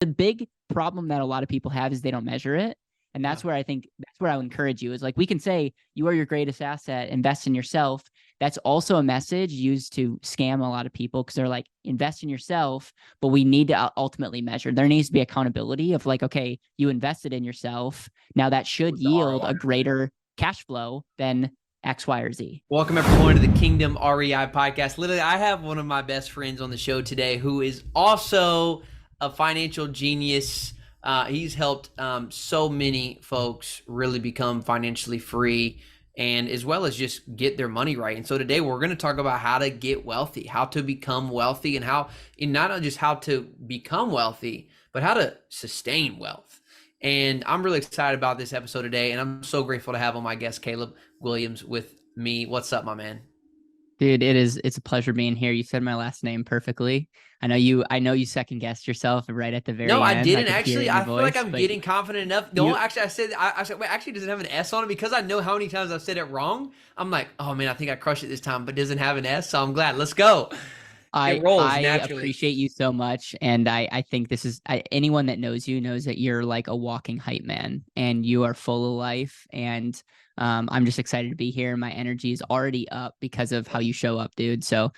The big problem that a lot of people have is they don't measure it. And that's where I think that's where I would encourage you is like, we can say you are your greatest asset, invest in yourself. That's also a message used to scam a lot of people because they're like, invest in yourself, but we need to ultimately measure. There needs to be accountability of like, okay, you invested in yourself. Now that should yield a greater cash flow than X, Y, or Z. Welcome everyone to the Kingdom REI podcast. Literally, I have one of my best friends on the show today who is also a financial genius. He's helped so many folks really become financially free and as well as just get their money right. And so today we're going to talk about how to get wealthy, how to become wealthy, and not just how to become wealthy, but how to sustain wealth. And I'm really excited about this episode today, and I'm so grateful to have on my guest, Caleb Guilliams, with me. What's up, my man? Dude, it's a pleasure being here. You said my last name perfectly. I know you second guessed yourself right at the very end. No, I didn't could hear it actually. in your I feel like voice, I'm but getting confident enough. No, actually, I said, wait, actually, does it have an S on it? Because I know how many times I've said it wrong. I'm like, oh man, I think I crushed it this time, but it doesn't have an S, so I'm glad. Let's go. It rolls I naturally. appreciate you so much. And I think this is anyone that knows you knows that you're like a walking hype man and you are full of life. And I'm just excited to be here. My energy is already up because of how you show up, dude. So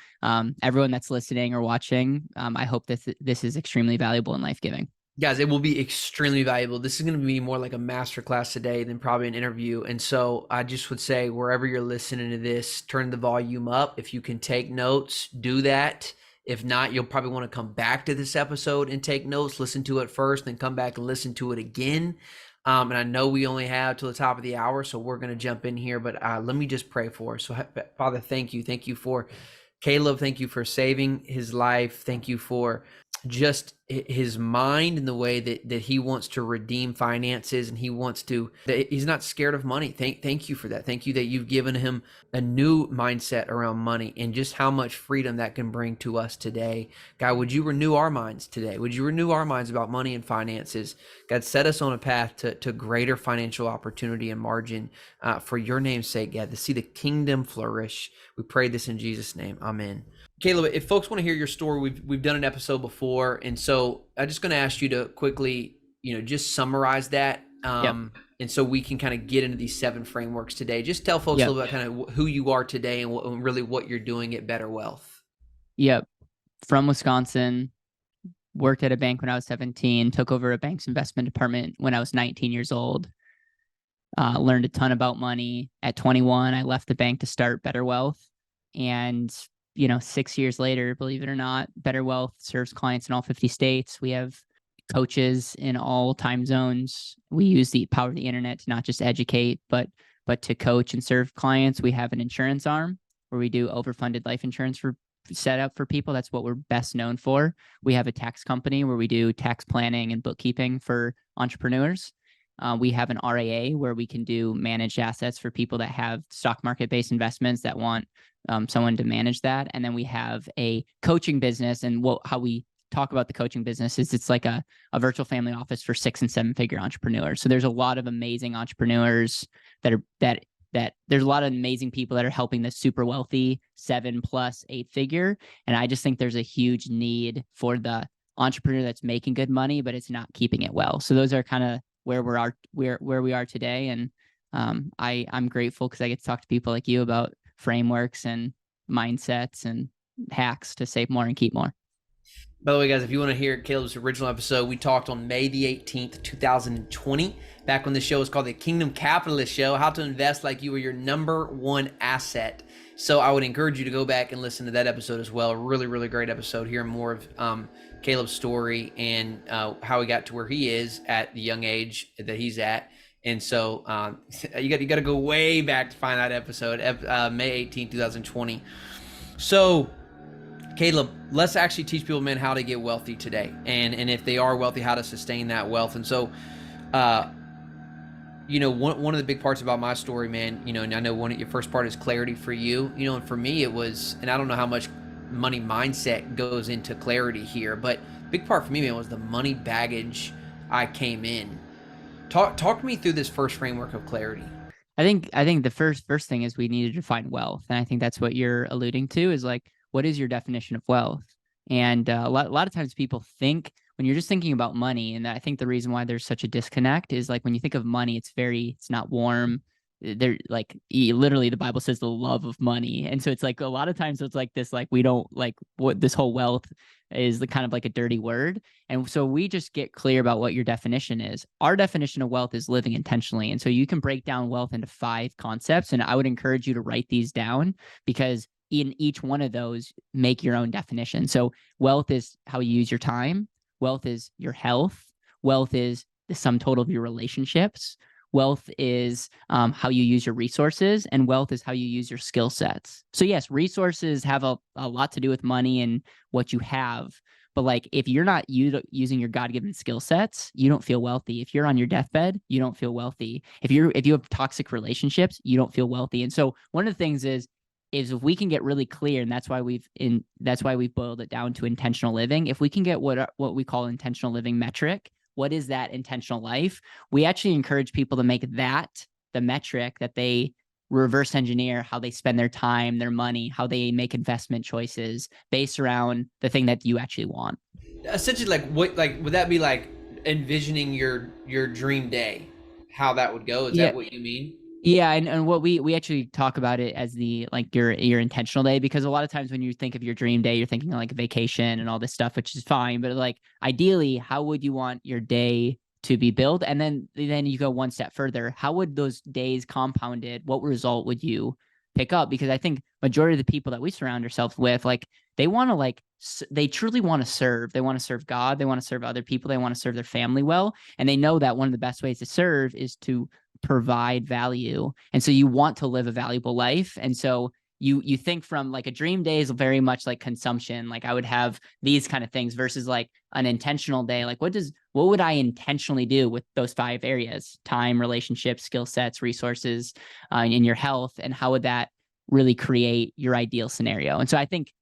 everyone that's listening or watching, I hope that this is extremely valuable and life-giving. Guys, it will be extremely valuable. This is going to be more like a masterclass today than probably an interview. And so I just would say, wherever you're listening to this, turn the volume up. If you can take notes, do that. If not, you'll probably want to come back to this episode and take notes, listen to it first, then come back and listen to it again. And I know we only have till the top of the hour, so we're going to jump in here. But let me just pray for us. So, Father, thank you. Thank you for Caleb. Thank you for saving his life. Thank you for just his mind and the way that he wants to redeem finances, and he's not scared of money. Thank you for that. Thank you that you've given him a new mindset around money and just how much freedom that can bring to us today. God, would you renew our minds today? Would you renew our minds about money and finances? God, set us on a path to greater financial opportunity and margin for your name's sake, God, to see the kingdom flourish. We pray this in Jesus' name. Amen. Caleb, if folks want to hear your story, we've done an episode before, and so I'm just going to ask you to quickly, just summarize that, and so we can kind of get into these 7 frameworks today. Just tell folks a little bit kind of who you are today and really what you're doing at BetterWealth. Yep, from Wisconsin, worked at a bank when I was 17, took over a bank's investment department when I was 19 years old. Learned a ton about money. At 21, I left the bank to start BetterWealth, and 6 years later, believe it or not, BetterWealth serves clients in all 50 states. We have coaches in all time zones. We use the power of the internet to not just educate, but to coach and serve clients. We have an insurance arm where we do overfunded life insurance set up for people. That's what we're best known for. We have a tax company where we do tax planning and bookkeeping for entrepreneurs. We have an RAA where we can do managed assets for people that have stock market-based investments that want someone to manage that. And then we have a coaching business, and how we talk about the coaching business is it's like a virtual family office for 6 and 7-figure entrepreneurs. So there's a lot of amazing entrepreneurs that there's a lot of amazing people that are helping the super wealthy 7+ 8-figure. And I just think there's a huge need for the entrepreneur that's making good money, but it's not keeping it well. So those are kind of where we are today. And I'm grateful because I get to talk to people like you about frameworks and mindsets and hacks to save more and keep more. By the way, guys, if you want to hear Caleb's original episode, we talked on May the 18th, 2020, back when the show was called the Kingdom Capitalist Show, how to invest like you were your number one asset. So I would encourage you to go back and listen to that episode as well. Really, really great episode, hearing more of Caleb's story and how he got to where he is at the young age that he's at. And so you got to go way back to find that episode, May 18, 2020. So Caleb, let's actually teach people, man, how to get wealthy today. And if they are wealthy, how to sustain that wealth. And so, one of the big parts about my story, man, and I know your first part is clarity for you, and for me it was, and I don't know how much money mindset goes into clarity here, but big part for me, man, was the money baggage I came in. Talk me through this first framework of clarity. I think the first thing is we need to define wealth. And I think that's what you're alluding to is like, what is your definition of wealth? And a lot of times people think when you're just thinking about money, and I think the reason why there's such a disconnect is like when you think of money, it's not warm. They're like literally the Bible says the love of money. And so it's like a lot of times it's like this, like we don't like what this whole wealth is the kind of like a dirty word. And so we just get clear about what your definition is. Our definition of wealth is living intentionally. And so you can break down wealth into 5 concepts. And I would encourage you to write these down because in each one of those, make your own definition. So wealth is how you use your time. Wealth is your health. Wealth is the sum total of your relationships. Wealth is how you use your resources, and wealth is how you use your skill sets. So yes, resources have a lot to do with money and what you have. But like if you're not using your God-given skill sets, you don't feel wealthy. If you're on your deathbed, you don't feel wealthy. If you have toxic relationships, you don't feel wealthy. And so one of the things is if we can get really clear, and that's why we've boiled it down to intentional living. If we can get what we call intentional living metric, what is that intentional life? We actually encourage people to make that the metric that they reverse engineer how they spend their time, their money, how they make investment choices based around the thing that you actually want. Essentially, would that be like envisioning your dream day, how that would go? Is Yeah. that what you mean? Yeah, and what we actually talk about it as the like your intentional day, because a lot of times when you think of your dream day, you're thinking like a vacation and all this stuff, which is fine. But like ideally, how would you want your day to be built? And then you go one step further. How would those days compounded? What result would you pick up? Because I think majority of the people that we surround ourselves with, like they want to they truly want to serve. They want to serve God. They want to serve other people. They want to serve their family well. And they know that one of the best ways to serve is to provide value. And so you want to live a valuable life. And so you think from like a dream day is very much like consumption. Like I would have these kind of things versus like an intentional day. Like what would I intentionally do with those 5 areas: time, relationships, skill sets, resources, in your health, and how would that really create your ideal scenario? And so I think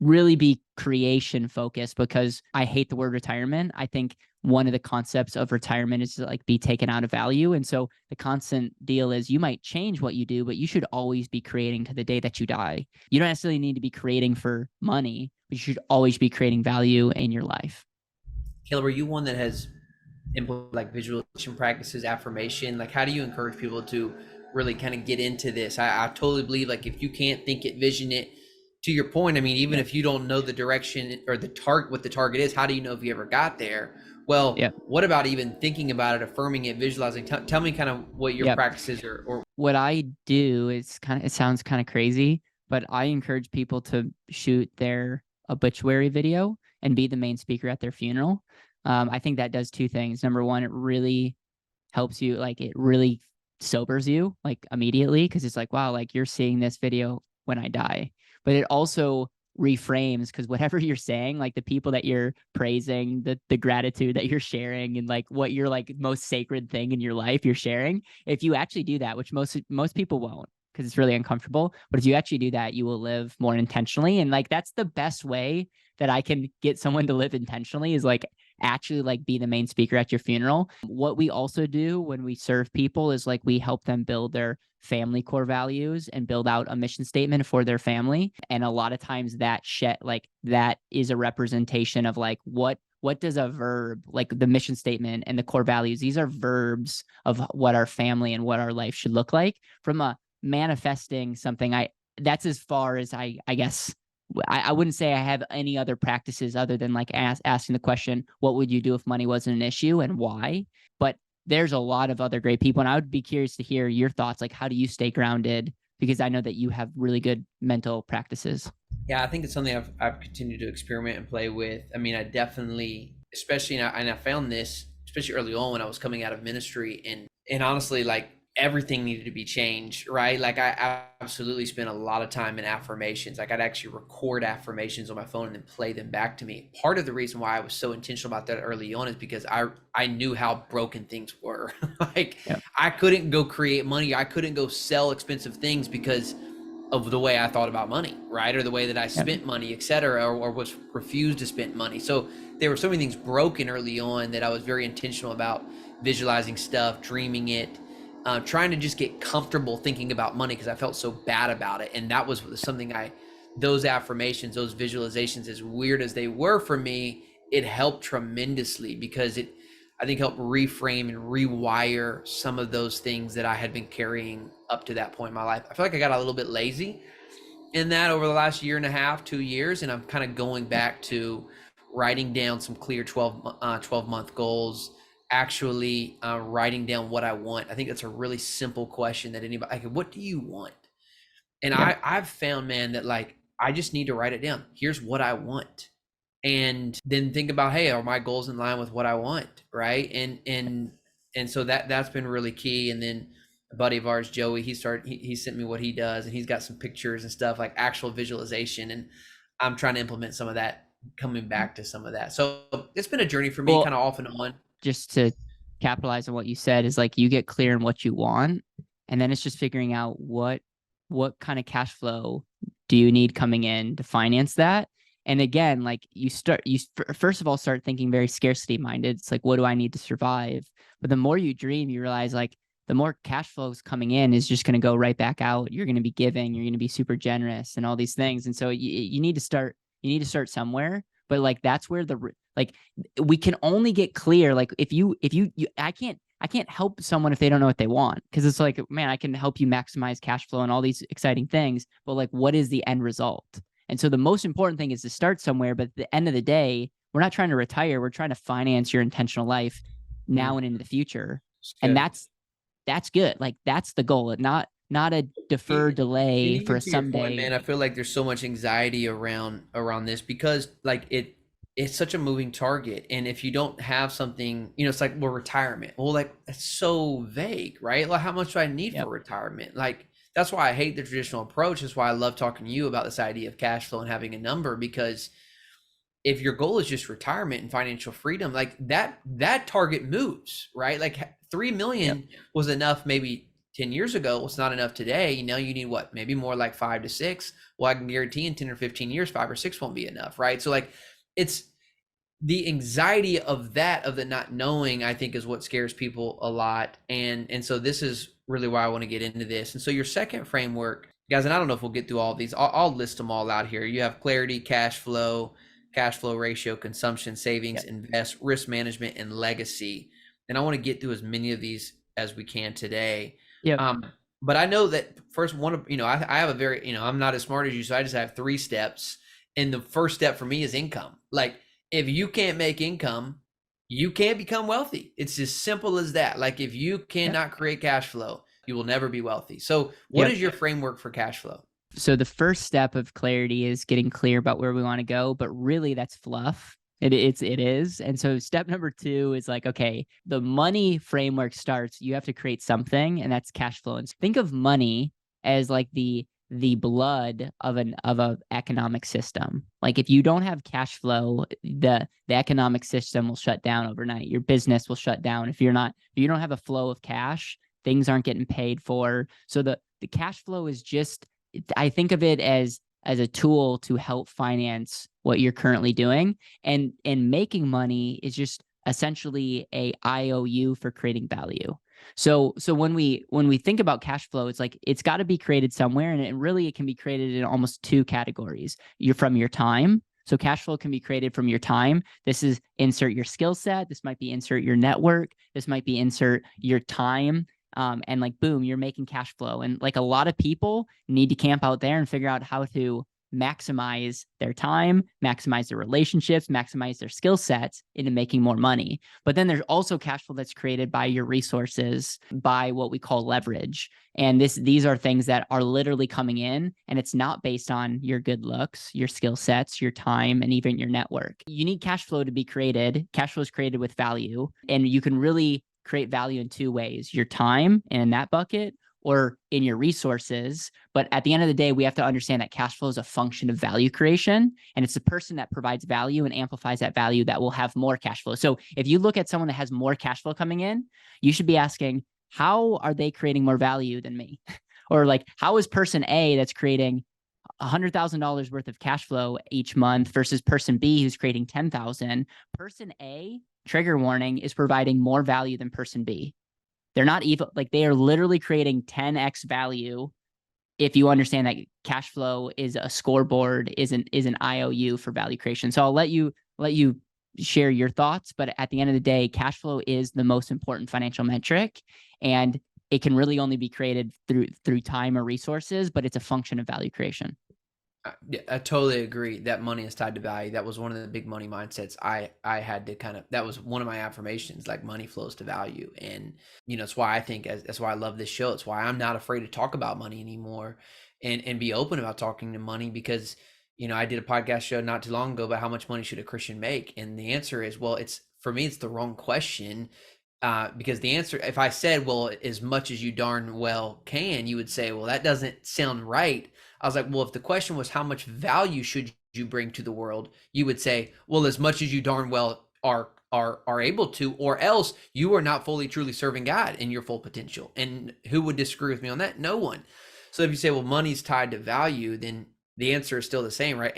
really be creation focused, because I hate the word retirement. I think one of the concepts of retirement is to like be taken out of value. And so the constant deal is you might change what you do, but you should always be creating to the day that you die. You don't necessarily need to be creating for money, but you should always be creating value in your life. Caleb, are you one that has like visualization practices, affirmation? Like how do you encourage people to really kind of get into this? I totally believe like if you can't think it, vision it, to your point, I mean, even if you don't know the direction or the target, what the target is, how do you know if you ever got there? Well, what about even thinking about it, affirming it, visualizing? Tell me kind of what your practices are. Or what I do is it sounds kind of crazy, but I encourage people to shoot their obituary video and be the main speaker at their funeral. I think that does 2 things. Number one, it really helps you, like it really sobers you like immediately, because it's like, wow, like you're seeing this video when I die. But it also reframes, because whatever you're saying, like the people that you're praising, the gratitude that you're sharing, and like what your like most sacred thing in your life you're sharing, if you actually do that, which most people won't, because it's really uncomfortable, but if you actually do that, you will live more intentionally. And like that's the best way that I can get someone to live intentionally, is like actually like be the main speaker at your funeral. What we also do when we serve people is like we help them build their family core values and build out a mission statement for their family. And a lot of times that that is a representation of like what does a verb, like the mission statement and the core values, these are verbs of what our family and what our life should look like. From a manifesting something, that's as far as I guess. I wouldn't say I have any other practices other than like asking the question, what would you do if money wasn't an issue and why? But there's a lot of other great people. And I would be curious to hear your thoughts. Like, how do you stay grounded? Because I know that you have really good mental practices. Yeah, I think it's something I've continued to experiment and play with. I mean, I definitely, especially, and I found this, especially early on when I was coming out of ministry, and honestly, like everything needed to be changed, right? Like I absolutely spent a lot of time in affirmations. Like I'd actually record affirmations on my phone and then play them back to me. Part of the reason why I was so intentional about that early on is because I knew how broken things were. Like I couldn't go create money. I couldn't go sell expensive things because of the way I thought about money, right? Or the way that I spent money, et cetera, or was refused to spend money. So there were so many things broken early on that I was very intentional about visualizing stuff, dreaming it, trying to just get comfortable thinking about money because I felt so bad about it. And that was something those affirmations, those visualizations, as weird as they were for me, it helped tremendously because it, I think, helped reframe and rewire some of those things that I had been carrying up to that point in my life. I feel like I got a little bit lazy in that over the last year and a half, 2 years, and I'm kind of going back to writing down some clear 12-month goals, actually writing down what I want. I think that's a really simple question that anybody, like, what do you want? And Yeah. I've found, man, that like, I just need to write it down. Here's what I want. And then think about, hey, are my goals in line with what I want? Right. And so that's been really key. And then a buddy of ours, Joey, he sent me what he does, and he's got some pictures and stuff, like actual visualization. And I'm trying to implement some of that, coming back to some of that. So it's been a journey for me, Well, kind of off and on. just to capitalize on what you said, is like you get clear on what you want, and then it's just figuring out what kind of cash flow do you need coming in to finance that. And again, like you first of all start thinking very scarcity minded. It's like, what do I need to survive? But the more you dream, you realize like the more cash flows coming in is just going to go right back out. You're going to be giving, you're going to be super generous and all these things. And so you need to start somewhere. But like that's where like we can only get clear. Like if you I can't help someone if they don't know what they want, because it's like, man, I can help you maximize cash flow and all these exciting things, but like, what is the end result? And so the most important thing is to start somewhere. But at the end of the day, we're not trying to retire. We're trying to finance your intentional life now and into the future. And that's good. Like that's the goal, not a defer delay for a to your point, someday. man, I feel like there's so much anxiety around this because like it's such a moving target. And if you don't have something, it's like, well, retirement. Well, like it's so vague, right? Like how much do I need for retirement? Like that's why I hate the traditional approach. That's why I love talking to you about this idea of cash flow and having a number, because if your goal is just retirement and financial freedom, like that target moves, right? Like 3 million was enough maybe 10 years ago. It's not enough today. You need what? Maybe more like 5 to 6. Well, I can guarantee in 10 or 15 years, 5 or 6 won't be enough, right? So like it's the anxiety of the not knowing, I think, is what scares people a lot. And so this is really why I want to get into this. And so your second framework, guys, and I don't know if we'll get through all of these. I'll list them all out here. You have clarity, cash flow ratio, consumption, savings, invest, risk management, and legacy. And I want to get through as many of these as we can today. But I know that first one, I have a very, I'm not as smart as you, so I just have 3 steps. And the first step for me is income. Like if you can't make income, you can't become wealthy. It's as simple as that. Like if you cannot create cash flow, you will never be wealthy. So what is your framework for cash flow? So the first step of clarity is getting clear about where we want to go, but really that's fluff. It is. And so step number 2 is like, okay, the money framework starts, you have to create something, and that's cash flow. And think of money as like the blood of a economic system. Like if you don't have cash flow, the economic system will shut down overnight. Your business will shut down. If you don't have a flow of cash, things aren't getting paid for. So the cash flow is just, I think of it as a tool to help finance what you're currently doing, and making money is just essentially a IOU for creating value. So when we think about cash flow, it's like it's got to be created somewhere, and it can be created in almost 2 categories. From your time. So cash flow can be created from your time. This is insert your skill set. This might be insert your network. This might be insert your time. And like, boom, you're making cash flow. And like a lot of people need to camp out there and figure out how to maximize their time, maximize their relationships, maximize their skill sets into making more money. But then there's also cash flow that's created by your resources, by what we call leverage. And these are things that are literally coming in, and it's not based on your good looks, your skill sets, your time, and even your network. You need cash flow to be created. Cash flow is created with value, and you can really create value in 2 ways: your time in that bucket, or in your resources. But at the end of the day, we have to understand that cash flow is a function of value creation, and it's the person that provides value and amplifies that value that will have more cash flow. So if you look at someone that has more cash flow coming in, you should be asking, how are they creating more value than me? Or like, how is person A that's creating $100,000 worth of cash flow each month versus person B who's creating 10,000? Person A, trigger warning, is providing more value than person B. They're not even, like, they are literally creating 10x value. If you understand that cash flow is a scoreboard, is an IOU for value creation. So I'll let you share your thoughts, but at the end of the day, cash flow is the most important financial metric, and it can really only be created through time or resources, but it's a function of value creation. Yeah, I totally agree that money is tied to value. That was one of the big money mindsets I had to that was one of my affirmations, like money flows to value. And, it's why I think that's why I love this show. It's why I'm not afraid to talk about money anymore and be open about talking to money because, I did a podcast show not too long ago about how much money should a Christian make? And the answer is, well, for me, it's the wrong question. Because the answer, if I said, well, as much as you darn well can, you would say, well, that doesn't sound right. I was like, well, if the question was how much value should you bring to the world, you would say, well, as much as you darn well are able to, or else you are not fully truly serving God in your full potential. And who would disagree with me on that? No one. So if you say, well, money's tied to value, then the answer is still the same, right?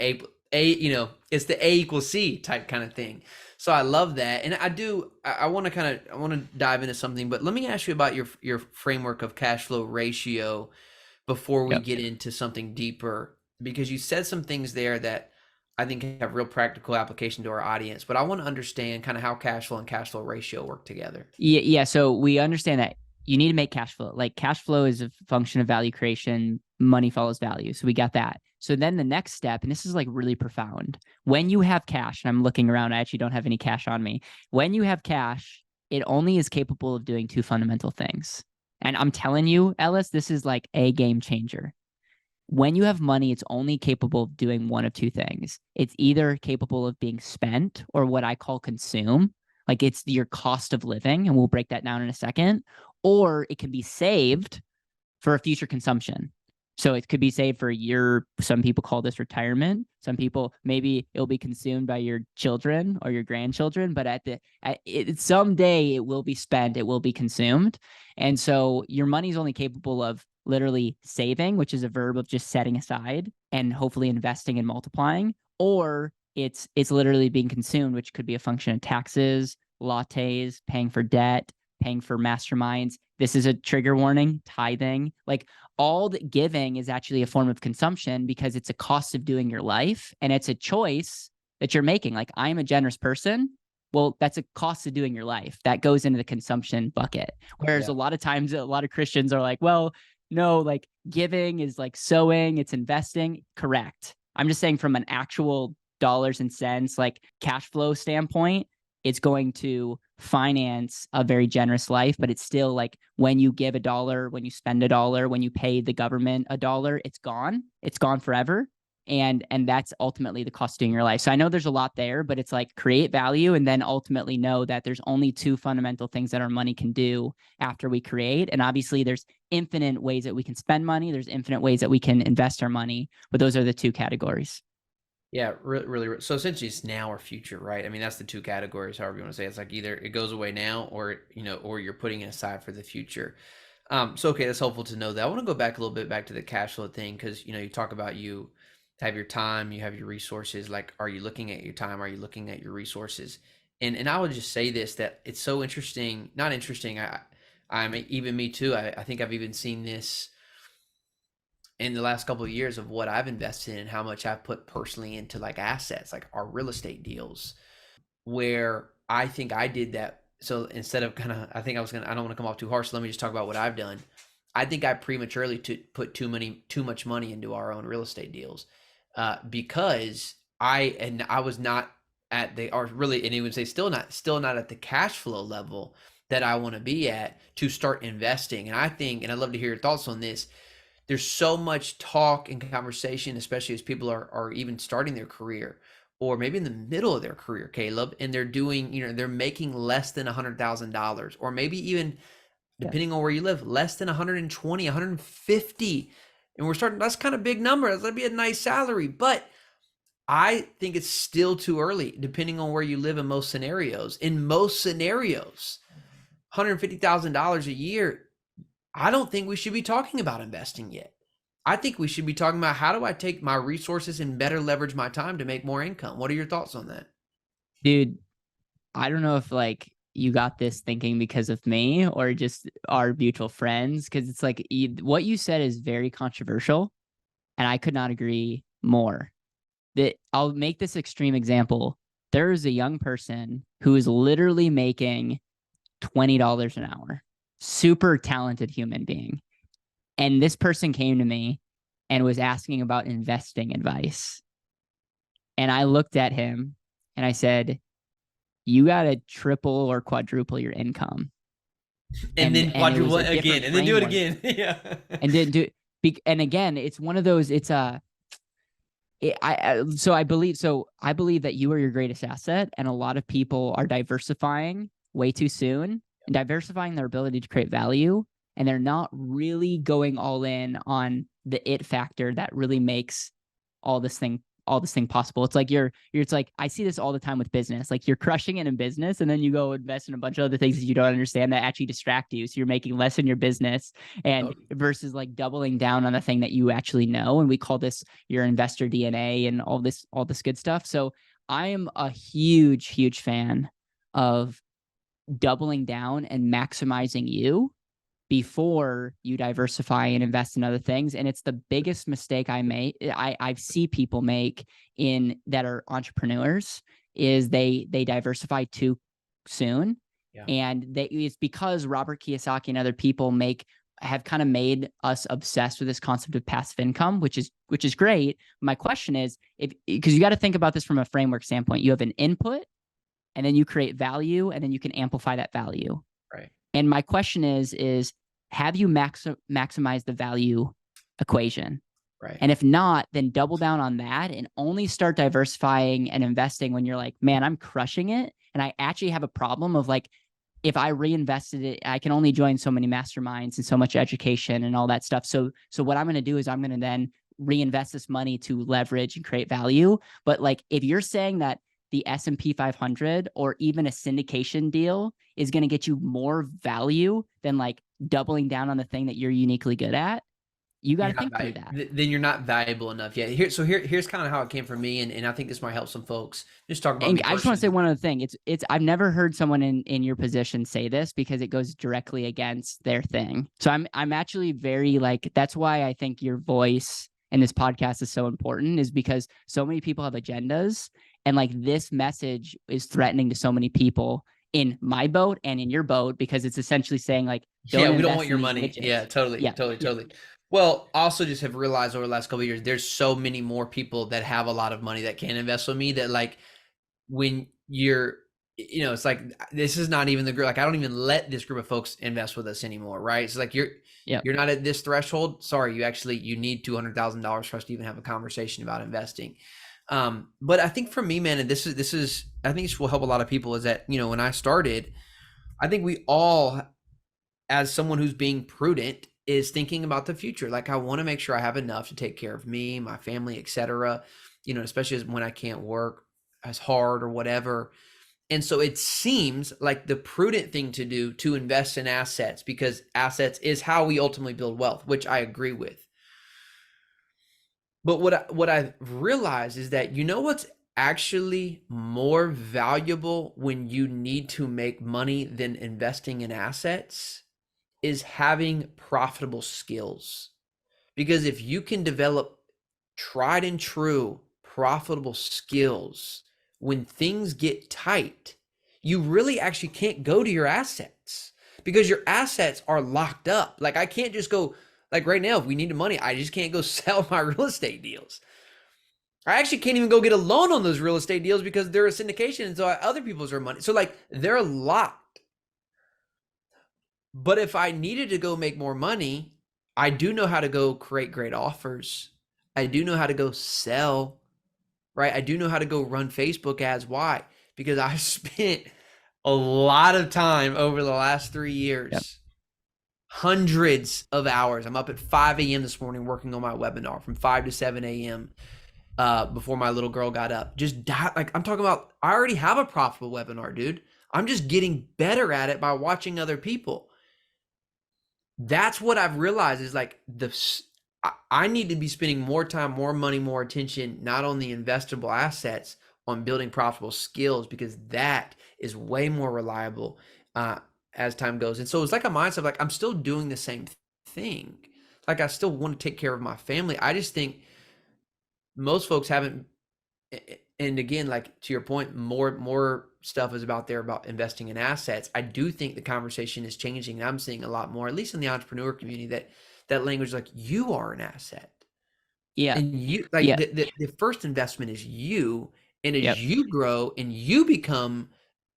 It's the A equals C type kind of thing. So I love that. And I want to dive into something, but let me ask you about your framework of cash flow ratio before we get into something deeper, because you said some things there that I think have real practical application to our audience, but I want to understand kind of how cash flow and cash flow ratio work together. Yeah. So we understand that you need to make cash flow. Like cash flow is a function of value creation. Money follows value. So we got that. So then the next step, and this is like really profound. When you have cash, and I'm looking around, I actually don't have any cash on me. When you have cash, it only is capable of doing two fundamental things. And I'm telling you, Ellis, this is like a game changer. When you have money, it's only capable of doing one of two things. It's either capable of being spent or what I call consume, like it's your cost of living, and we'll break that down in a second, or it can be saved for a future consumption. So it could be saved for a year. Some people call this retirement. Some people, maybe it'll be consumed by your children or your grandchildren, but someday it will be spent, it will be consumed. And so your money is only capable of literally saving, which is a verb of just setting aside and hopefully investing and multiplying, or it's literally being consumed, which could be a function of taxes, lattes, paying for debt, paying for masterminds. This is a trigger warning, tithing. Like all that giving is actually a form of consumption because it's a cost of doing your life, and it's a choice that you're making. Like I'm a generous person. Well, that's a cost of doing your life. That goes into the consumption bucket. Whereas a lot of times, a lot of Christians are like, well, no, like giving is like sowing, it's investing. Correct. I'm just saying from an actual dollars and cents, like cash flow standpoint, it's going to finance a very generous life, but it's still like when you give $1, when you spend $1, when you pay the government $1, it's gone forever. And that's ultimately the cost of doing your life. So I know there's a lot there, but it's like create value and then ultimately know that there's only two fundamental things that our money can do after we create. And obviously there's infinite ways that we can spend money. There's infinite ways that we can invest our money, but those are the two categories. Yeah, really. So essentially it's now or future, right? I mean, that's the two categories, however you want to say it. It's like either it goes away now or, or you're putting it aside for the future. So, okay, that's helpful to know that. I want to go back a little bit back to the cash flow thing because, you talk about you have your time, you have your resources. Like, are you looking at your time? Are you looking at your resources? And I would just say this, that it's so interesting, not interesting. I'm even me too. I think I've even seen this in the last couple of years of what I've invested in and how much I've put personally into like assets, like our real estate deals, where I think I did that. So instead of I don't want to come off too harsh. So let me just talk about what I've done. I think I prematurely put too much money into our own real estate deals because I was not at the, or really, and he would say still not at the cash flow level that I want to be at to start investing. And I think, and I'd love to hear your thoughts on this. There's so much talk and conversation, especially as people are even starting their career or maybe in the middle of their career, Caleb, and they're doing, they're making less than $100,000 or maybe even depending on where you live, less than 120, 150. And we're starting, that's kind of big number. That'd be a nice salary, but I think it's still too early, depending on where you live in most scenarios. In most scenarios, $150,000 a year, I don't think we should be talking about investing yet. I think we should be talking about how do I take my resources and better leverage my time to make more income? What are your thoughts on that? Dude, I don't know if like you got this thinking because of me or just our mutual friends, because it's like what you said is very controversial and I could not agree more. That I'll make this extreme example. there is a young person who is literally making $20 an hour, super talented human being. And this person came to me and was asking about investing advice. And I looked at him and I said, you got to triple or quadruple your income. And then And it was quadruple a it again, different and then do it framework. again. Yeah. And didn't do and again, it's one of those, it's a, I believe that you are your greatest asset, and a lot of people are diversifying way too soon and diversifying their ability to create value, and they're not really going all in on the it factor that really makes all this thing possible. It's like it's like, I see this all the time with business. Like, you're crushing it in business, and then you go invest in a bunch of other things that you don't understand that actually distract you. So you're making less in your business, and versus like doubling down on the thing that you actually know. And we call this your investor DNA and all this good stuff. So I am a huge fan of doubling down and maximizing you before you diversify and invest in other things. And it's the biggest mistake I see people make in that are entrepreneurs, is they diversify too soon. Yeah. And it's because Robert Kiyosaki and other people have kind of made us obsessed with this concept of passive income, which is great. My question is, because you got to think about this from a framework standpoint, you have an input, and then you create value, and then you can amplify that value. Right. And my question is have you maximized the value equation? Right. And if not, then double down on that and only start diversifying and investing when you're like, man, I'm crushing it. And I actually have a problem of like, if I reinvested it, I can only join so many masterminds and so much education and all that stuff. So what I'm going to do is I'm going to then reinvest this money to leverage and create value. But like, if you're saying that the S&P 500 or even a syndication deal is going to get you more value than like doubling down on the thing that you're uniquely good at, you got to think through that. Then you're not valuable enough yet. Here's kind of how it came from me, and I think this might help some folks. Just talk about me. I just want to say one other thing. It's I've never heard someone in your position say this, because it goes directly against their thing. So I'm actually very like, that's why I think your voice in this podcast is so important, is because so many people have agendas, and like this message is threatening to so many people in my boat and in your boat, because it's essentially saying like, we don't want your money. Widgets. Yeah, totally. Well, also just have realized over the last couple of years, there's so many more people that have a lot of money that can invest with me, that like, when you're, it's like, this is not even the group. Like, I don't even let this group of folks invest with us anymore. Right. It's like, you're not at this threshold. Sorry. You need $200,000 for us to even have a conversation about investing. But I think for me, man, and this is, I think this will help a lot of people, is that, when I started, I think we all, as someone who's being prudent, is thinking about the future. Like, I want to make sure I have enough to take care of me, my family, etc. Especially when I can't work as hard or whatever. And so it seems like the prudent thing to do to invest in assets, because assets is how we ultimately build wealth, which I agree with. But what I realized is that, what's actually more valuable when you need to make money than investing in assets is having profitable skills. Because if you can develop tried and true profitable skills when things get tight, you really actually can't go to your assets, because your assets are locked up. Like, I can't just go, like right now, if we need the money, I just can't go sell my real estate deals. I actually can't even go get a loan on those real estate deals because they're a syndication, and so other people's are money. So like, they're locked. But if I needed to go make more money, I do know how to go create great offers. I do know how to go sell, right? I do know how to go run Facebook ads. Why? Because I spent a lot of time over the last 3 years, hundreds of hours. I'm up at 5 a.m. this morning working on my webinar from 5 to 7 a.m. Before my little girl got up. Like, I'm talking about, I already have a profitable webinar, dude. I'm just getting better at it by watching other people. That's what I've realized, is like, I need to be spending more time, more money, more attention, not on the investable assets, on building profitable skills, because that is way more reliable as time goes. And so it's like a mindset of like, I'm still doing the same thing. Like, I still want to take care of my family. I just think most folks haven't, and again, like to your point, more stuff is about investing in assets. I do think the conversation is changing, and I'm seeing a lot more, at least in the entrepreneur community, that language, like, you are an asset. Yeah. And you, like, Yeah. the first investment is you, and as Yep. you grow and you become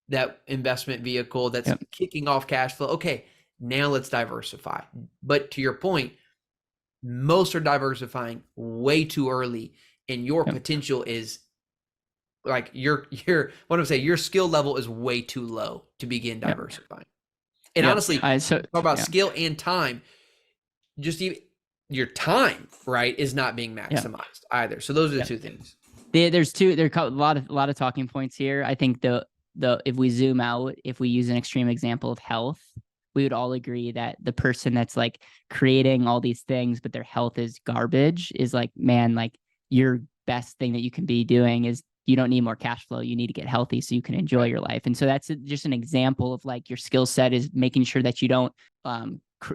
that investment vehicle that's Yep. kicking off cash flow, okay, now let's diversify. But to your point, most are diversifying way too early, and your Yep. potential is like what I'm saying, your skill level is way too low to begin Yep. diversifying. And Yep. honestly, So talk about yeah. skill and time, just even your time, right, is not being Yeah. maximized either. So those are the Yeah. two things. There are a lot of talking points here. I think the if we zoom out, if we use an extreme example of health, we would all agree that the person that's like creating all these things, but their health is garbage, is like, man, like your best thing that you can be doing is you don't need more cash flow. You need to get healthy so you can enjoy your life. And so that's just an example of like your skill set is making sure that you don't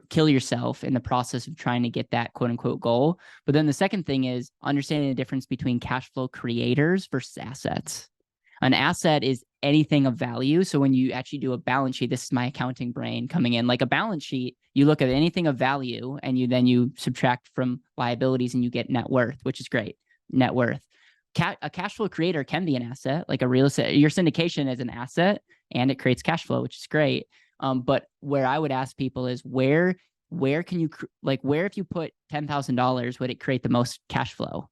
kill yourself in the process of trying to get that quote unquote goal. But then the second thing is understanding the difference between cash flow creators versus assets. An asset is anything of value. So when you actually do a balance sheet, this is my accounting brain coming in, like a balance sheet, you look at anything of value and you subtract from liabilities and you get net worth, which is great. Net worth. A cash flow creator can be an asset, like a real estate. Your syndication is an asset and it creates cash flow, which is great. But where I would ask people is where can you, like, where if you put $10,000, would it create the most cash flow?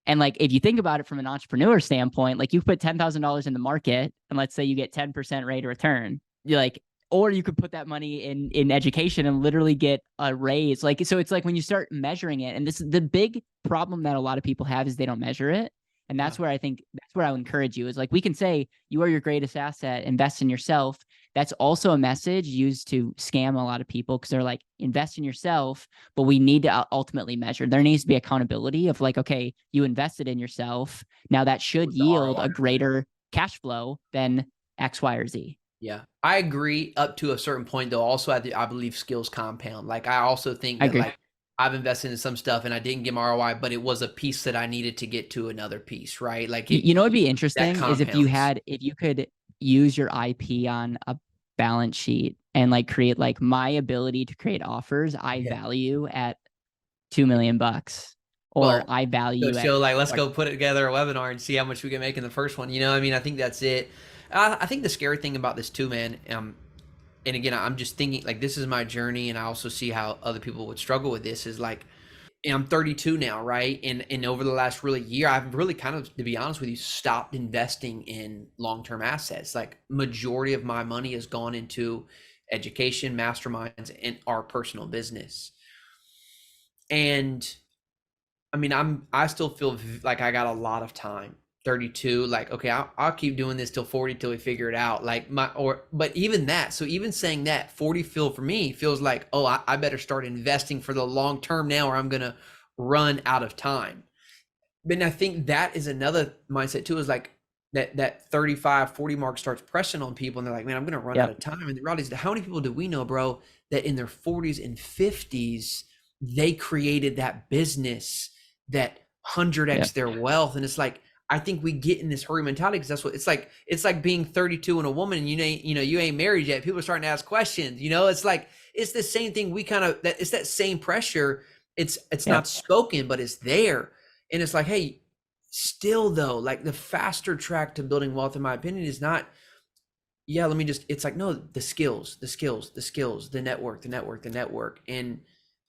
And like, if you think about it from an entrepreneur standpoint, like you put $10,000 in the market and let's say you get 10% rate of return, you're like, or you could put that money in education and literally get a raise. Like, so it's like when you start measuring it, and this is the big problem that a lot of people have is they don't measure it. And that's where I think that's where I would encourage you is like, we can say you are your greatest asset, invest in yourself. That's also a message used to scam a lot of people because they're like, invest in yourself, but we need to ultimately measure. There needs to be accountability of like, okay, you invested in yourself. Now that should yield a greater cash flow than X, Y, or Z. Yeah, I agree up to a certain point, though. Also, I believe skills compound. Like, I also think I that, agree. like, I've invested in some stuff and I didn't get my ROI, but it was a piece that I needed to get to another piece, right? Like, You know, what'd be that interesting is if compounds. you could use your IP on a balance sheet and like create like my ability to create offers, I Yeah. value at $2 million, or Well, I value at so like, let's go put it together a webinar and see how much we can make in the first one. You know, I mean, I think that's it. I think the scary thing about this too, man. And again, I'm just thinking like this is my journey, and I also see how other people would struggle with this. Is like, and I'm 32 now, right? And over the last really year, I've really kind of, to be honest with you, stopped investing in long-term assets. Like, majority of my money has gone into education, masterminds, and our personal business. And I mean, I still feel like I got a lot of time. 32, like, okay, I'll keep doing this till 40 till we figure it out. Like but even that, so even saying that 40 for me feels like, oh, I better start investing for the long term now, or I'm gonna run out of time. But I think that is another mindset too, is like that 35, 40 mark starts pressing on people, and they're like, man, I'm gonna run out of time. And the reality is, how many people do we know, bro, that in their 40s and 50s they created that business that 100x their wealth? And it's like, I think we get in this hurry mentality because that's what it's like. It's like being 32 and a woman, and you ain't married yet. People are starting to ask questions. It's like, it's the same thing. It's that same pressure. It's not spoken, but it's there. And it's like, hey, still though, like, the faster track to building wealth, in my opinion, is not, it's like, no, the skills, the network. And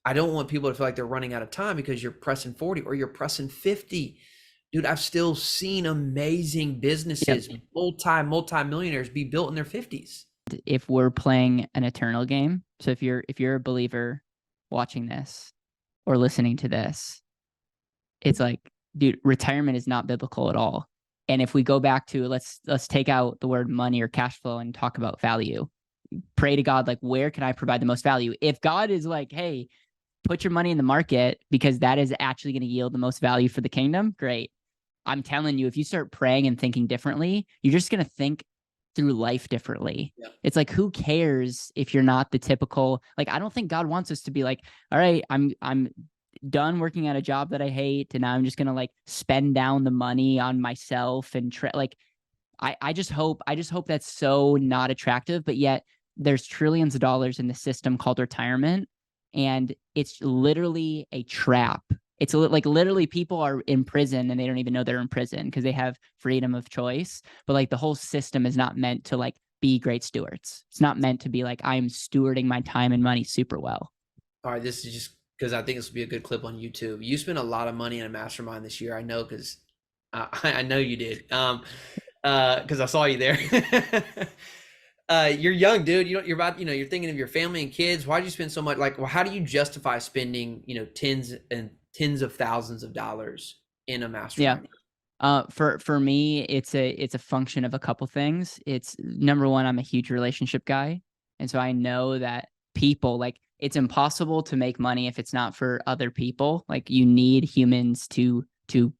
I don't want people to feel like they're running out of time because you're pressing 40 or you're pressing 50. Dude, I've still seen amazing businesses, multi-millionaires be built in their 50s. If we're playing an eternal game, so if you're a believer watching this or listening to this, it's like, dude, retirement is not biblical at all. And if we go back to let's take out the word money or cash flow and talk about value. Pray to God, like, where can I provide the most value? If God is like, hey, put your money in the market because that is actually going to yield the most value for the kingdom, great. I'm telling you, if you start praying and thinking differently, you're just going to think through life differently. Yeah. It's like, who cares if you're not the typical, like, I don't think God wants us to be like, all right, I'm done working at a job that I hate, and now I'm just gonna like spend down the money on myself and like I just hope that's so not attractive, but yet there's trillions of dollars in the system called retirement, and it's literally a trap. It's like literally people are in prison and they don't even know they're in prison because they have freedom of choice. But like the whole system is not meant to like be great stewards. It's not meant to be like I'm stewarding my time and money super well. All right, this is just because I think this will be a good clip on YouTube. You spent a lot of money in a mastermind this year. I know because I know you did. Because I saw you there. You're young, dude. You're about, you're thinking of your family and kids. Why did you spend so much? Like, well, how do you justify spending, tens and tens of thousands of dollars in a mastermind? For me, it's a function of a couple things. It's number one, I'm a huge relationship guy. And so I know that people, like, it's impossible to make money if it's not for other people. Like, you need humans to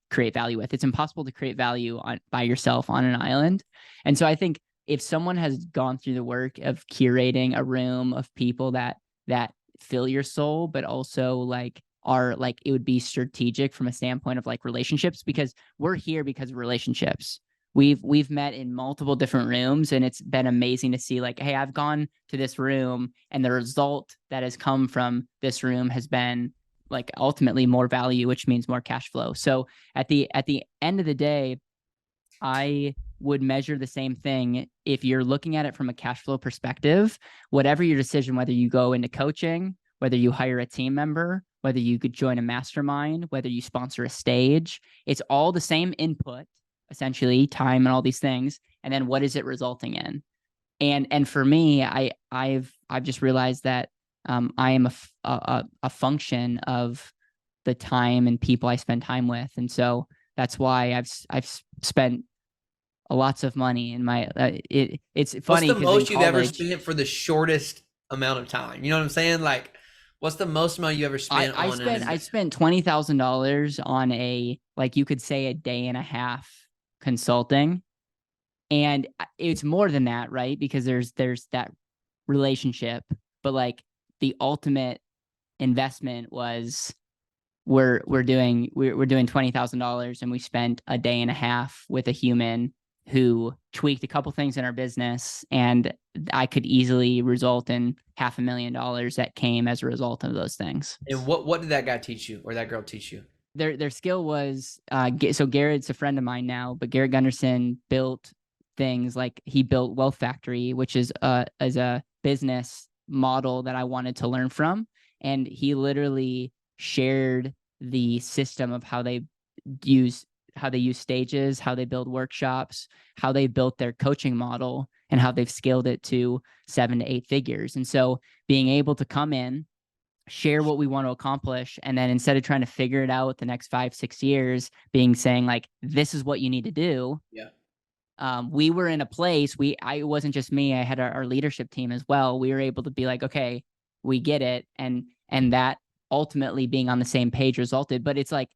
create value with. It's impossible to create value by yourself on an island. And so I think if someone has gone through the work of curating a room of people that fill your soul, but also like are like, it would be strategic from a standpoint of like relationships, because we're here because of relationships. We've met in multiple different rooms, and it's been amazing to see like, hey, I've gone to this room and the result that has come from this room has been like ultimately more value, which means more cash flow. So at the end of the day, I would measure the same thing. If you're looking at it from a cash flow perspective, whatever your decision, whether you go into coaching, whether you hire a team member, whether you could join a mastermind, whether you sponsor a stage, it's all the same input, essentially time and all these things. And then what is it resulting in? And for me, I've just realized that I am a function of the time and people I spend time with. And so that's why I've spent lots of money in my, it's funny. What's the most you've ever spent for the shortest amount of time? You know what I'm saying? Like, what's the most amount you ever spent I spent $20,000 on a, like, you could say a day and a half consulting. And it's more than that, right? Because there's that relationship, but like the ultimate investment was we're doing $20,000, and we spent a day and a half with a human who tweaked a couple things in our business, and I could easily result in $500,000 that came as a result of those things. And what did that guy teach you, or that girl teach you? Their skill was so Garrett's a friend of mine now, but Garrett Gunderson built things like he built Wealth Factory, which is a business model that I wanted to learn from. And he literally shared the system of how they use stages, how they build workshops, how they built their coaching model, and how they've scaled it to 7 to 8 figures. And so being able to come in, share what we want to accomplish, and then instead of trying to figure it out the next 5-6 years, saying like, this is what you need to do. Yeah. We were in a place, it wasn't just me, I had our leadership team as well. We were able to be like, okay, we get it. And that ultimately being on the same page resulted, but it's like,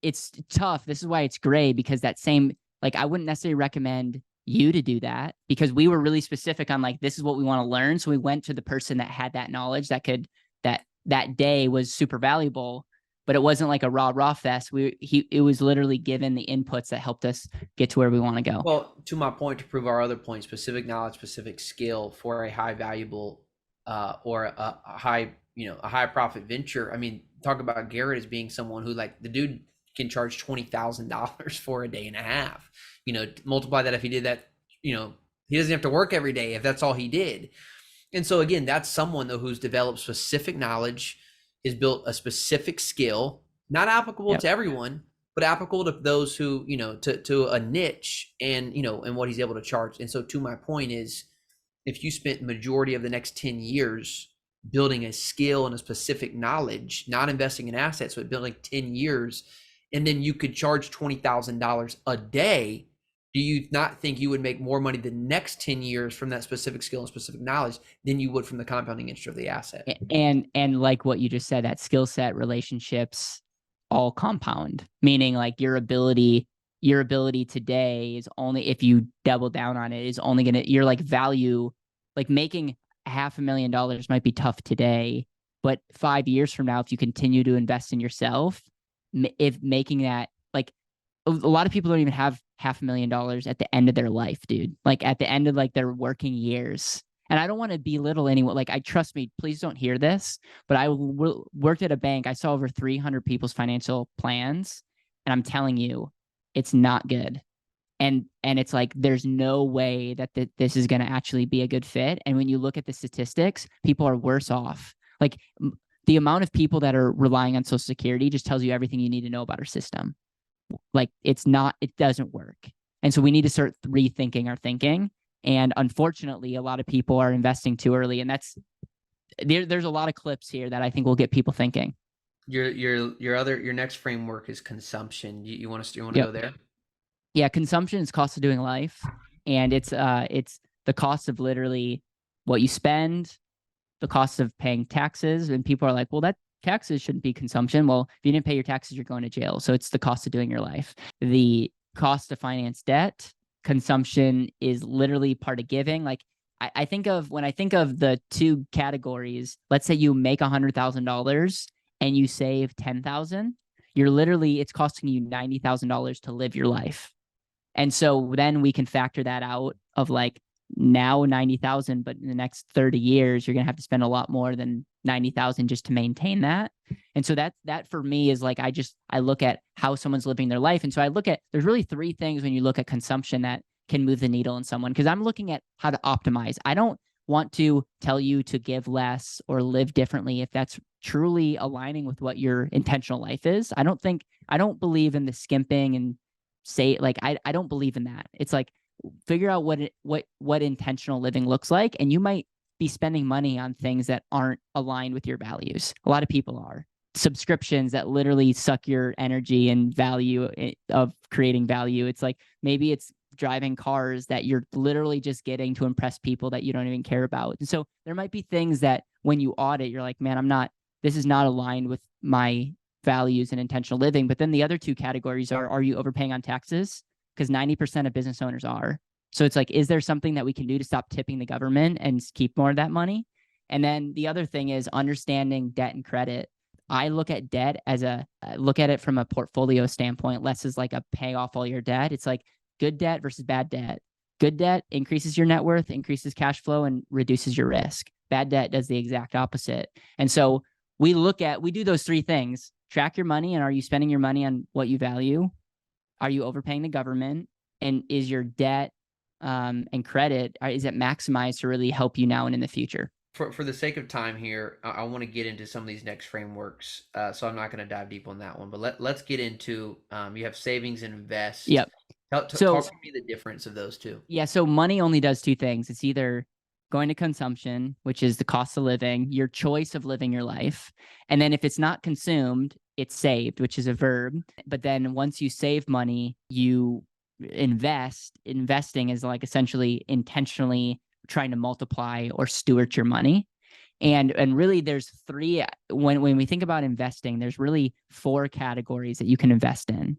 it's tough. This is why it's great, because that same, like, I wouldn't necessarily recommend you to do that, because we were really specific on like, this is what we want to learn. So we went to the person that had that knowledge that day was super valuable, but it wasn't like a rah fest. It was literally given the inputs that helped us get to where we want to go. Well, to my point, to prove our other point, specific knowledge, specific skill for a high valuable or a high profit venture. I mean, talk about Garrett as being someone who, like, the dude can charge $20,000 for a day and a half. Multiply that if he did that. He doesn't have to work every day if that's all he did. And so again, that's someone though who's developed specific knowledge, has built a specific skill, not applicable to everyone, but applicable to those who, to a niche, and and what he's able to charge. And so to my point is, if you spent majority of the next 10 years building a skill and a specific knowledge, not investing in assets, but building 10 years, and then you could charge $20,000 a day, do you not think you would make more money the next 10 years from that specific skill and specific knowledge than you would from the compounding interest of the asset? And like what you just said, that skill set, relationships, all compound, meaning like your ability today is only, if you double down on it, is only you're like value, like making $500,000 might be tough today, But 5 years from now, if you continue to invest in yourself, if making that, like, a lot of people don't even have $500,000 at the end of their life, dude. Like at the end of like their working years. And I don't want to belittle anyone. Like, I trust me, please don't hear this, but I worked at a bank. I saw over 300 people's financial plans, and I'm telling you, it's not good. And it's like there's no way that this is going to actually be a good fit. And when you look at the statistics, people are worse off. Like, the amount of people that are relying on Social Security just tells you everything you need to know about our system. Like, it doesn't work. And so we need to start rethinking our thinking. And unfortunately, a lot of people are investing too early. And there's a lot of clips here that I think will get people thinking. Your next framework is consumption. You want to Yep. go there? Yeah, consumption is cost of doing life, and it's the cost of literally what you spend, the cost of paying taxes. And people are like, well, that taxes shouldn't be consumption. Well, if you didn't pay your taxes, you're going to jail. So it's the cost of doing your life. The cost to finance debt. Consumption is literally part of giving. Like, when I think of the two categories, let's say you make $100,000 and you save 10,000, it's costing you $90,000 to live your life. And so then we can factor that out of like, now 90,000, but in the next 30 years, you're going to have to spend a lot more than 90,000 just to maintain that. And so that for me is like, I look at how someone's living their life. And so there's really three things when you look at consumption that can move the needle in someone, because I'm looking at how to optimize. I don't want to tell you to give less or live differently if that's truly aligning with what your intentional life is. I don't believe in the skimping and I don't believe in that. It's like, figure out what intentional living looks like. And you might be spending money on things that aren't aligned with your values. A lot of people are. Subscriptions that literally suck your energy and value of creating value. It's like, maybe it's driving cars that you're literally just getting to impress people that you don't even care about. And so there might be things that when you audit, you're like, man, this is not aligned with my values and intentional living. But then the other two categories are you overpaying on taxes? Because 90% of business owners are. So it's like, is there something that we can do to stop tipping the government and keep more of that money? And then the other thing is understanding debt and credit. I look at debt look at it from a portfolio standpoint, less as like a pay off all your debt. It's like good debt versus bad debt. Good debt increases your net worth, increases cash flow, and reduces your risk. Bad debt does the exact opposite. And so we do those three things: track your money, and are you spending your money on what you value? Are you overpaying the government? And is your debt and credit, is it maximized to really help you now and in the future? For the sake of time here, I want to get into some of these next frameworks. So I'm not going to dive deep on that one, but let's get into, you have savings and invest. Yep. Talk to me the difference of those two. Yeah. So money only does two things. It's either going to consumption, which is the cost of living, your choice of living your life. And then if it's not consumed, it's saved, which is a verb. But then once you save money, you invest. Investing is like essentially intentionally trying to multiply or steward your money. And really there's three, when we think about investing, there's really four categories that you can invest in.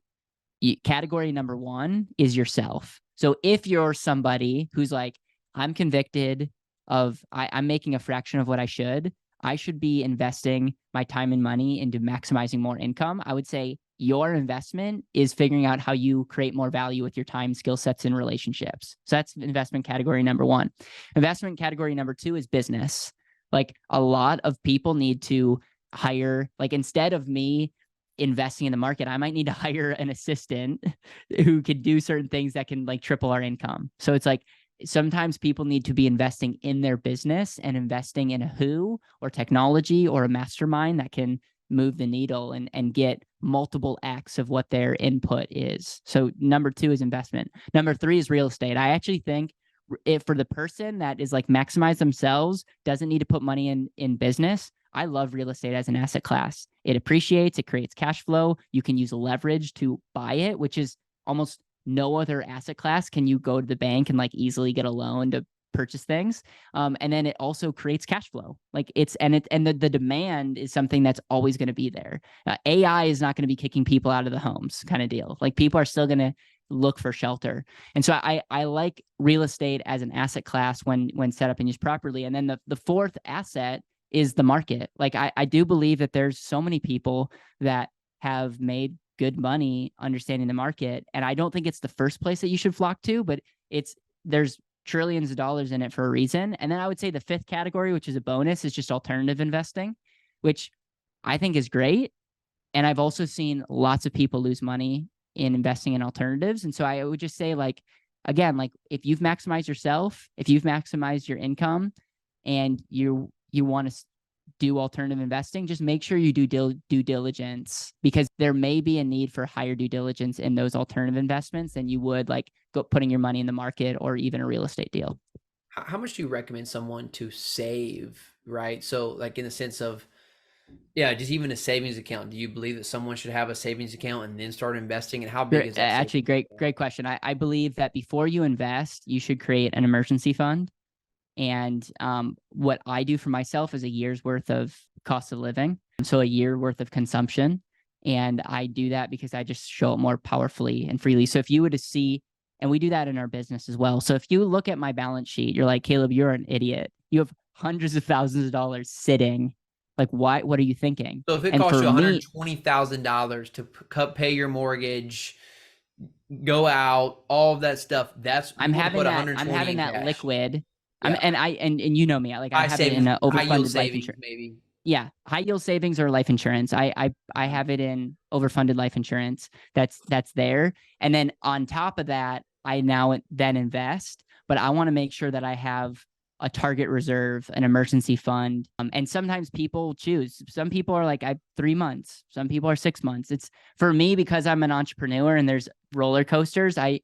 Category number one is yourself. So if you're somebody who's like, I'm convicted of, I'm making a fraction of what I should be investing my time and money into maximizing more income. I would say your investment is figuring out how you create more value with your time, skill sets, and relationships. So that's investment category number one. Investment category number two is business. Like, a lot of people need to hire, like, instead of me investing in the market, I might need to hire an assistant who could do certain things that can like triple our income. So it's like, sometimes people need to be investing in their business and investing in a who or technology or a mastermind that can move the needle and get multiple X of what their input is. So number two is investment. Number three is real estate. I actually think if for the person that is like maximize themselves, doesn't need to put money in business, I love real estate as an asset class. It appreciates, it creates cash flow. You can use leverage to buy it, which is almost no other asset class can you go to the bank and like easily get a loan to purchase things. And then it also creates cash flow. Like the demand is something that's always going to be there. AI is not going to be kicking people out of the homes kind of deal. Like, people are still going to look for shelter. And so I like real estate as an asset class when set up and used properly. And then the fourth asset is the market. Like I do believe that there's so many people that have made good money understanding the market. And I don't think it's the first place that you should flock to, but there's trillions of dollars in it for a reason. And then I would say the fifth category, which is a bonus, is just alternative investing, which I think is great. And I've also seen lots of people lose money in investing in alternatives. And so I would just say, like, again, like if you've maximized yourself, if you've maximized your income and you want to do alternative investing, just make sure you do due diligence, because there may be a need for higher due diligence in those alternative investments than you would like putting your money in the market or even a real estate deal. How much do you recommend someone to save, right? So like in the sense of, yeah, just even a savings account. Do you believe that someone should have a savings account and then start investing? And how big is that? Actually, great question. I believe that before you invest, you should create an emergency fund. And what I do for myself is a year's worth of cost of living. So a year worth of consumption. And I do that because I just show it more powerfully and freely. So if you were to see, and we do that in our business as well. So if you look at my balance sheet, you're like, Caleb, you're an idiot. You have hundreds of thousands of dollars sitting. Like, why? What are you thinking? So if it costs you $120,000 to pay your mortgage, go out, all of that stuff, I'm having that liquid. Yeah. And you know me, like I have it in an overfunded life insurance. Maybe. Yeah, high yield savings or life insurance. I have it in overfunded life insurance. That's there. And then on top of that, I now then invest, but I want to make sure that I have a target reserve, an emergency fund. And sometimes people choose. Some people are like, I have 3 months. Some people are 6 months. It's for me, because I'm an entrepreneur and there's roller coasters. I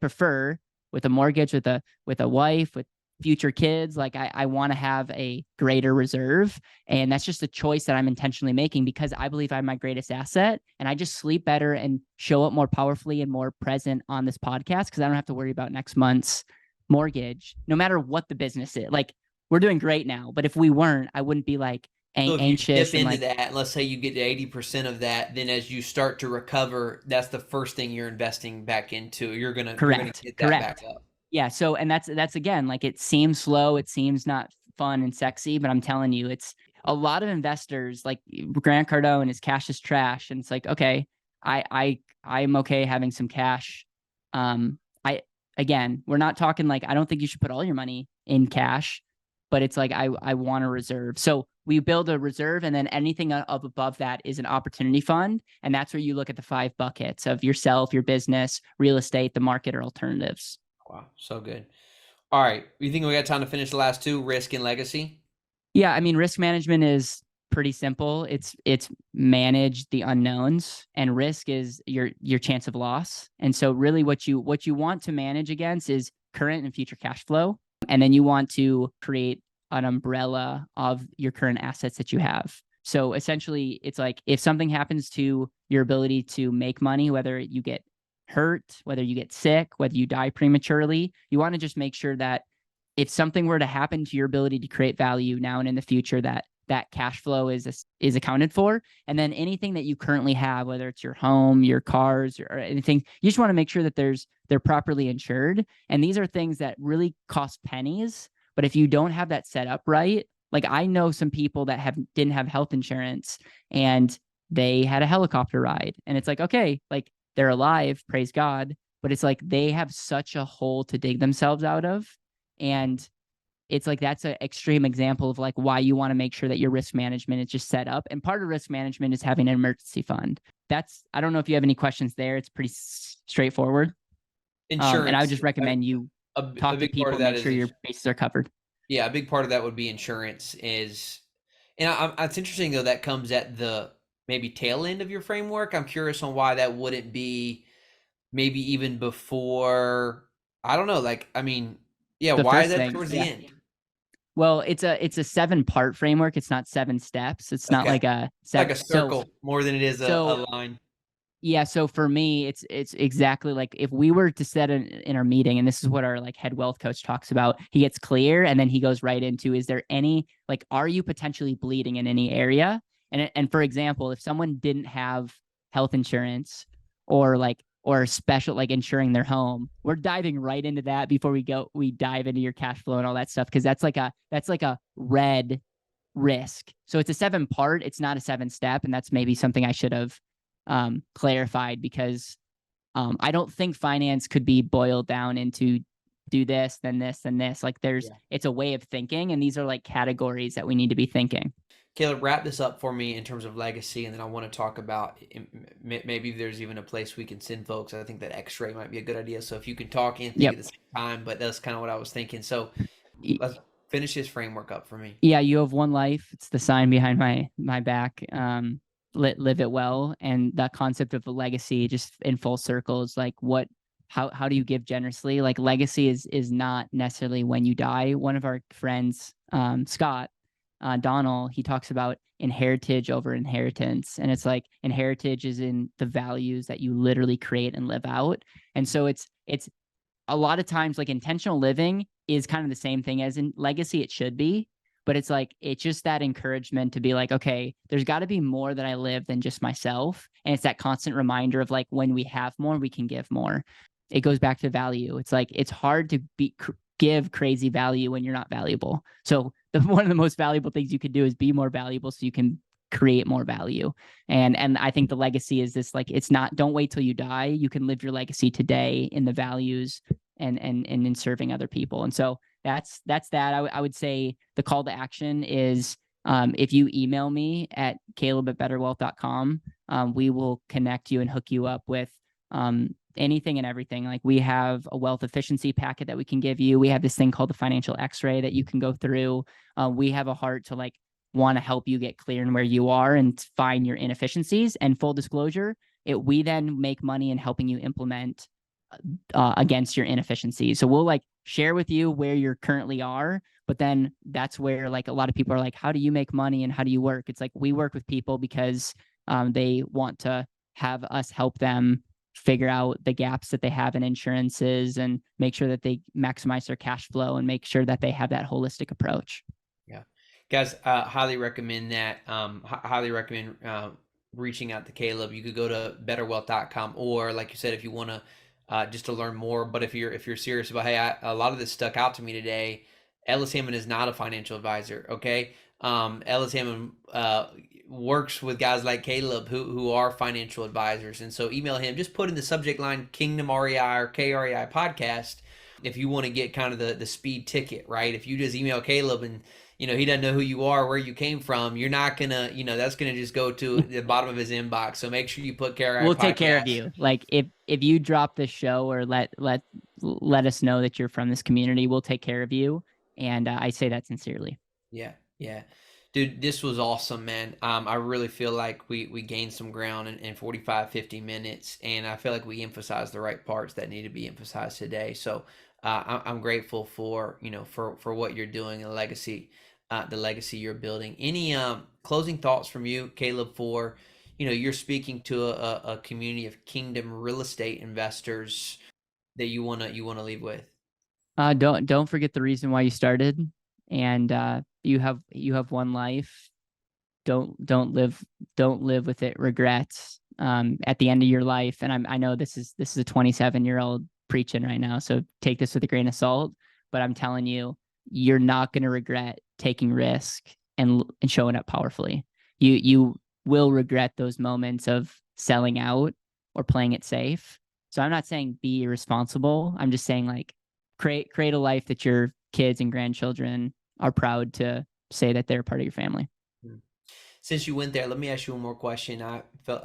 prefer, with a mortgage, with a wife, with future kids, like I want to have a greater reserve. And that's just a choice that I'm intentionally making, because I believe I'm my greatest asset, and I just sleep better and show up more powerfully and more present on this podcast, because I don't have to worry about next month's mortgage, no matter what the business is. Like, we're doing great now, but if we weren't, I wouldn't be like anxious. So if you dip into that, let's say you get to 80% of that, then as you start to recover, that's the first thing you're investing back into. You're gonna get that back up. Yeah. So, and that's again, like, it seems slow, it seems not fun and sexy, but I'm telling you, it's a lot of investors, like Grant Cardone, his cash is trash. And it's like, okay, I'm okay having some cash. Again, we're not talking like, I don't think you should put all your money in cash, but it's like, I want a reserve. So we build a reserve, and then anything up above that is an opportunity fund. And that's where you look at the 5 buckets of yourself, your business, real estate, the market, or alternatives. Wow. So good. All right. You think we got time to finish the last 2, risk and legacy? Yeah. I mean, risk management is pretty simple. It's manage the unknowns, and risk is your chance of loss. And so really what you want to manage against is current and future cash flow. And then you want to create an umbrella of your current assets that you have. So essentially, it's like, if something happens to your ability to make money, whether you get hurt, whether you get sick, whether you die prematurely, you want to just make sure that if something were to happen to your ability to create value now and in the future, that cash flow is accounted for. And then anything that you currently have, whether it's your home, your cars, or anything, you just want to make sure that they're properly insured. And these are things that really cost pennies. But if you don't have that set up right, like I know some people that didn't have health insurance, and they had a helicopter ride, and it's like, okay, like, they're alive, praise God, but it's like they have such a hole to dig themselves out of. And it's like, that's an extreme example of like why you want to make sure that your risk management is just set up. And part of risk management is having an emergency fund. I don't know if you have any questions there. It's pretty straightforward. Insurance. And I would just recommend you talk to people, make sure your bases are covered. Yeah. A big part of that would be insurance it's interesting though, that comes at the maybe tail end of your framework. I'm curious on why that wouldn't be maybe even before, I don't know. Like, I mean, yeah, why is that towards the end? Well, it's a 7-part framework. It's not 7 steps. It's not like a circle more than it is a line. Yeah. So for me, it's exactly like, if we were to set in our meeting, and this is what our like head wealth coach talks about, he gets clear, and then he goes right into, is there any, like, are you potentially bleeding in any area? And for example, if someone didn't have health insurance or special, like insuring their home, we're diving right into that before we dive into your cash flow and all that stuff. Cause that's like a red risk. So it's a 7-part, it's not a 7-step. And that's maybe something I should have clarified, because I don't think finance could be boiled down into do this, then this, then this. Like it's a way of thinking, and these are like categories that we need to be thinking. Caleb, wrap this up for me in terms of legacy, and then I want to talk about maybe there's even a place we can send folks. I think that X-ray might be a good idea. So if you can talk and think at the same time, but that's kind of what I was thinking. So let's finish this framework up for me. Yeah, you have one life. It's the sign behind my back. Live it well, and that concept of a legacy, just in full circle, is like how do you give generously? Like legacy is not necessarily when you die. One of our friends, Scott Donnell, he talks about inheritage over inheritance, and it's like inheritage is in the values that you literally create and live out. And so it's a lot of times, like, intentional living is kind of the same thing as in legacy. It should be, but it's like, it's just that encouragement to be like, okay, there's got to be more that I live than just myself. And it's that constant reminder of like, when we have more, we can give more. It goes back to value. It's like, it's hard to give crazy value when you're not valuable. So one of the most valuable things you could do is be more valuable, so you can create more value. And I think the legacy is this, like, it's not, don't wait till you die. You can live your legacy today in the values and in serving other people. And so that's that. I would say the call to action is, if you email me at caleb@betterwealth.com, we will connect you and hook you up with anything and everything. Like, we have a wealth efficiency packet that we can give you. We have this thing called the financial X-ray that you can go through. We have a heart to like want to help you get clear in where you are and find your inefficiencies. And full disclosure, we then make money in helping you implement against your inefficiencies. So we'll like share with you where you currently are, but then that's where like a lot of people are like, how do you make money and how do you work? It's like, we work with people because they want to have us help them figure out the gaps that they have in insurances and make sure that they maximize their cash flow and make sure that they have that holistic approach. Yeah, guys, highly recommend that. Highly recommend reaching out to Caleb. You could go to betterwealth.com, or like you said, if you want to just to learn more. But if you're serious about, hey, a lot of this stuck out to me today. Ellis Hammond is not a financial advisor. Okay, Ellis Hammond works with guys like Caleb who are financial advisors, and so email him. Just put in the subject line Kingdom REI or KREI podcast if you want to get kind of the speed ticket, right? If you just email Caleb and he doesn't know who you are, where you came from, you're not gonna, that's gonna just go to the bottom of his inbox. So make sure you put KREI. We'll take care of you. Like, if you drop the show or let us know that you're from this community, we'll take care of you. And I say that sincerely. Yeah. Dude, this was awesome, man. I really feel like we gained some ground in 45, 50 minutes, and I feel like we emphasized the right parts that need to be emphasized today. So I'm grateful for for what you're doing and the legacy you're building. Any closing thoughts from you, Caleb, for you're speaking to a community of Kingdom real estate investors that you wanna leave with? Don't forget the reason why you started, and you have one life. Don't live with it regrets at the end of your life. And I know this is a 27-year-old preaching right now, so take this with a grain of salt, but I'm telling you, you're not going to regret taking risk and showing up powerfully. You will regret those moments of selling out or playing it safe. So I'm not saying be irresponsible. I'm just saying, like, create a life that your kids and grandchildren are proud to say that they're part of your family. Since you went there, let me ask you one more question. I felt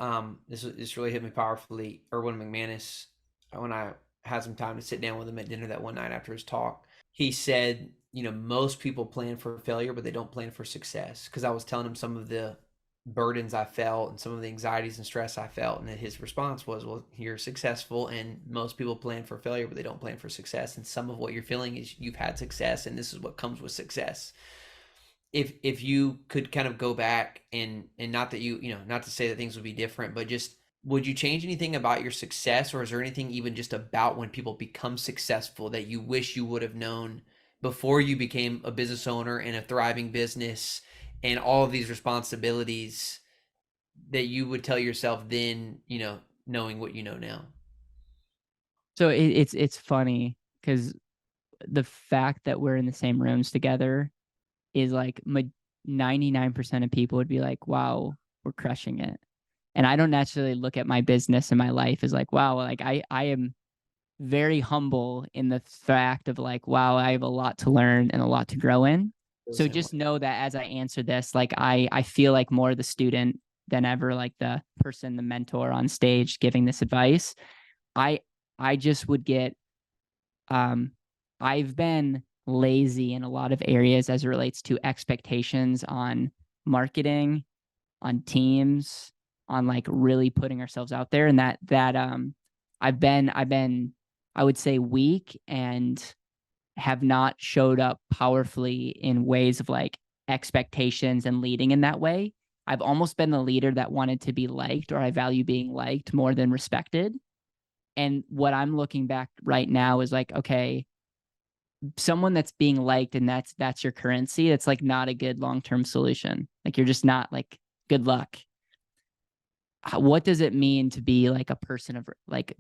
this really hit me powerfully. Erwin McManus, when I had some time to sit down with him at dinner that one night after his talk, he said, most people plan for failure, but they don't plan for success. Because I was telling him some of the burdens I felt and some of the anxieties and stress I felt, and his response was, well, you're successful, and most people plan for failure, but they don't plan for success. And some of what you're feeling is you've had success, and this is what comes with success. If you could kind of go back and not that not to say that things would be different, but just, would you change anything about your success, or is there anything even just about when people become successful that you wish you would have known before you became a business owner in a thriving business and all of these responsibilities, that you would tell yourself then, knowing what you know now? So it's funny because the fact that we're in the same rooms together is like 99% of people would be like, wow, we're crushing it. And I don't naturally look at my business and my life as like, wow, like I am very humble in the fact of like, wow, I have a lot to learn and a lot to grow in. So just know that as I answer this, like I feel like more the student than ever like the person, the mentor on stage giving this advice. I I just would get I've been lazy in a lot of areas as it relates to expectations on marketing, on teams, on like really putting ourselves out there. And that I've been I would say weak and have not showed up powerfully in ways of like expectations and leading in that way. I've almost been the leader that wanted to be liked, or I value being liked more than respected. And what I'm looking back right now is like, okay, someone that's being liked and that's your currency, it's like not a good long-term solution. Like you're just not like, good luck. What does it mean to be like a person of like,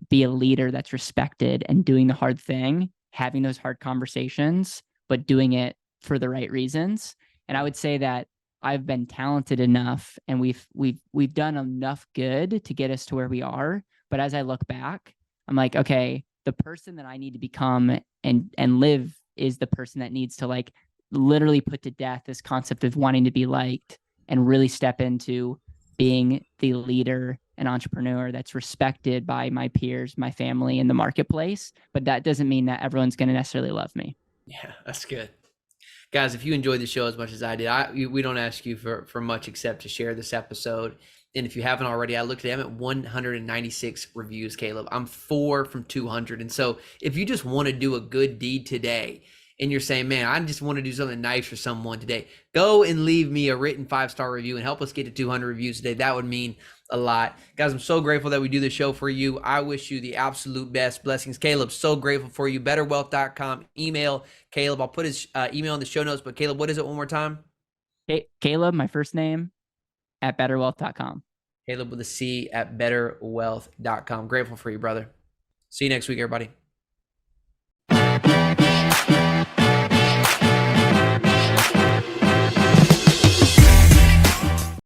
be a leader that's respected and doing the hard thing, having those hard conversations, but doing it for the right reasons? And I would say that I've been talented enough and we've done enough good to get us to where we are. But as I look back, I'm like, okay, the person that I need to become and live is the person that needs to like literally put to death this concept of wanting to be liked and really step into being the leader and entrepreneur that's respected by my peers, my family, in the marketplace. But that doesn't mean that everyone's going to necessarily love me. Yeah, that's good. Guys, if you enjoyed the show as much as I did, we don't ask you for much except to share this episode. And if you haven't already, I looked at them at 196 reviews, Caleb. I'm 4 from 200. And so if you just want to do a good deed today and you're saying, man, I just want to do something nice for someone today, go and leave me a written 5-star review and help us get to 200 reviews today. That would mean a lot. Guys, I'm so grateful that we do this show for you. I wish you the absolute best blessings. Caleb, so grateful for you. BetterWealth.com. Email Caleb. I'll put his email in the show notes. But Caleb, what is it one more time? Caleb, my first name, at BetterWealth.com. Caleb with a C at BetterWealth.com. Grateful for you, brother. See you next week, everybody.